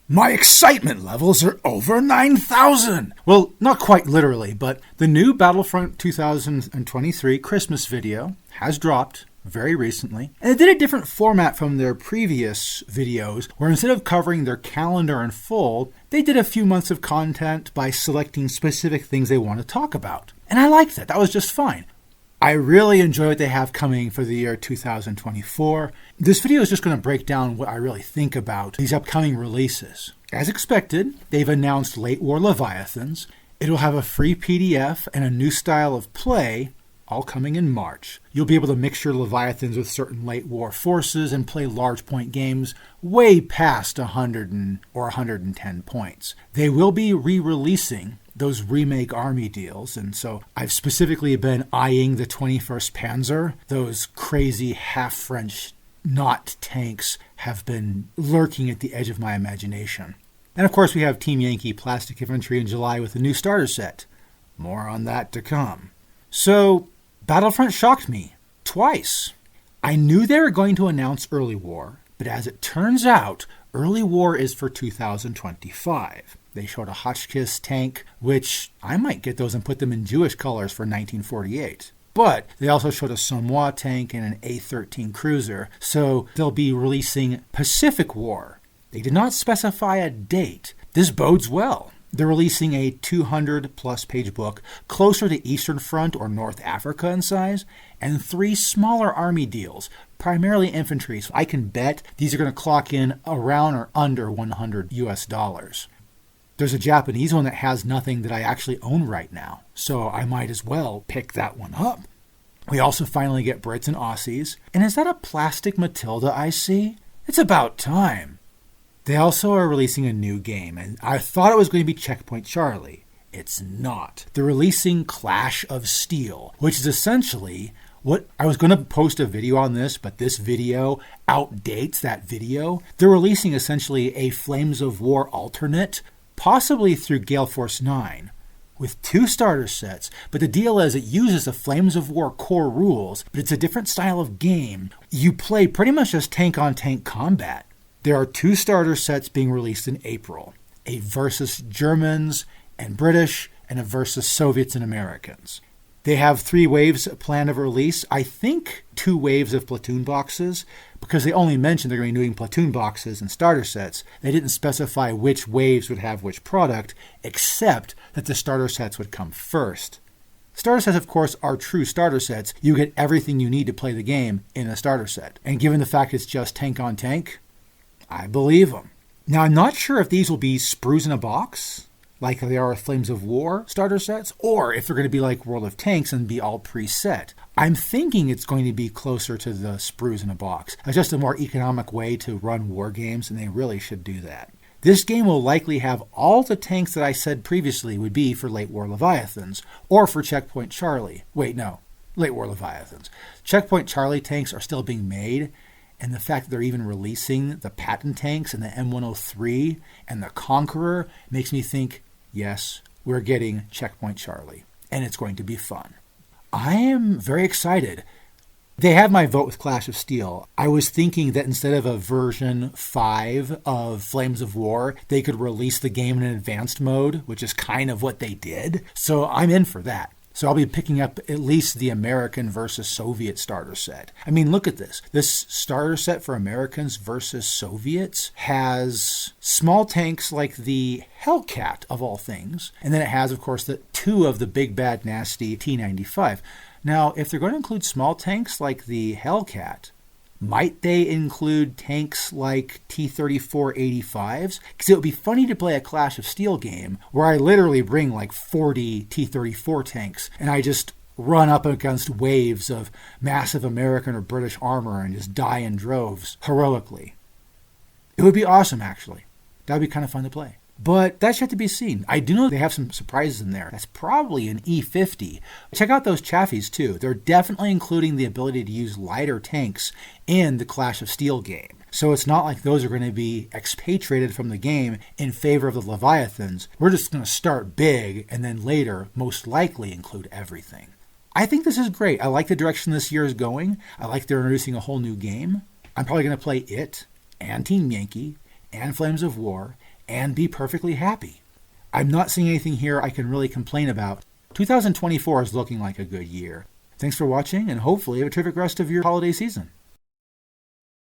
My excitement levels are over 9,000! Well, not quite literally, but the new Battlefront 2023 Christmas video has dropped very recently, and it did a different format from their previous videos, where instead of covering their calendar in full, they did a few months of content by selecting specific things they want to talk about. And I liked that. That was just fine. I really enjoy what they have coming for the year 2024. This video is just going to break down what I really think about these upcoming releases. As expected, they've announced Late War Leviathans. It'll have a free PDF and a new style of play, all coming in March. You'll be able to mix your Leviathans with certain late war forces and play large point games way past 100 or 110 points. They will be re-releasing those remake army deals, and so I've specifically been eyeing the 21st Panzer. Those crazy half-French not tanks have been lurking at the edge of my imagination. And of course we have Team Yankee Plastic Infantry in July with a new starter set. More on that to come. So, Battlefront shocked me twice. I knew they were going to announce Early War, but as it turns out, Early War is for 2025. They showed a Hotchkiss tank, which I might get those and put them in Jewish colors for 1948. But they also showed a Samoa tank and an A-13 cruiser, so they'll be releasing Pacific War. They did not specify a date. This bodes well. They're releasing a 200-plus page book closer to Eastern Front or North Africa in size, and 3 smaller army deals, primarily infantry, so I can bet these are going to clock in around or under $100 US. There's a Japanese one that has nothing that I actually own right now, so I might as well pick that one up. We also finally get Brits and Aussies. And is that a plastic Matilda I see? It's about time. They also are releasing a new game, and I thought it was going to be Checkpoint Charlie. It's not. They're releasing Clash of Steel, which is essentially what I was going to post a video on this, but this video outdates that video. They're releasing essentially a Flames of War alternate, possibly through Gale Force 9, with 2 starter sets, but the deal is it uses the Flames of War core rules, but it's a different style of game. You play pretty much just tank-on-tank combat. There are 2 starter sets being released in April, a versus Germans and British, and a versus Soviets and Americans. They have 3 waves planned of release. I think 2 waves of platoon boxes, because they only mentioned they're going to be doing platoon boxes and starter sets. They didn't specify which waves would have which product, except that the starter sets would come first. Starter sets, of course, are true starter sets. You get everything you need to play the game in a starter set. And given the fact it's just tank on tank, I believe them. Now, I'm not sure if these will be sprues in a box, like they are with Flames of War starter sets, or if they're going to be like World of Tanks and be all preset. I'm thinking it's going to be closer to the sprues in a box. It's just a more economic way to run war games, and they really should do that. This game will likely have all the tanks that I said previously would be for Late War Leviathans, or for Checkpoint Charlie. Wait, no, Late War Leviathans. Checkpoint Charlie tanks are still being made, and the fact that they're even releasing the Patton tanks and the M103 and the Conqueror makes me think, yes, we're getting Checkpoint Charlie, and it's going to be fun. I am very excited. They have my vote with Clash of Steel. I was thinking that instead of a version 5 of Flames of War, they could release the game in an advanced mode, which is kind of what they did. So I'm in for that. So I'll be picking up at least the American versus Soviet starter set. I mean, look at this. This starter set for Americans versus Soviets has small tanks like the Hellcat, of all things. And then it has, of course, the 2 of the big, bad, nasty T-95. Now, if they're going to include small tanks like the Hellcat, might they include tanks like T-34-85s? Because it would be funny to play a Clash of Steel game where I literally bring like 40 T-34 tanks and I just run up against waves of massive American or British armor and just die in droves heroically. It would be awesome, actually. That would be kind of fun to play. But that's yet to be seen. I do know they have some surprises in there. That's probably an E50. Check out those chaffies too. They're definitely including the ability to use lighter tanks in the Clash of Steel game. So it's not like those are going to be expatriated from the game in favor of the Leviathans. We're just going to start big and then later most likely include everything. I think this is great. I like the direction this year is going. I like they're introducing a whole new game. I'm probably going to play it and Team Yankee and Flames of War and be perfectly happy. I'm not seeing anything here I can really complain about. 2024 is looking like a good year. Thanks for watching, and hopefully have a terrific rest of your holiday season.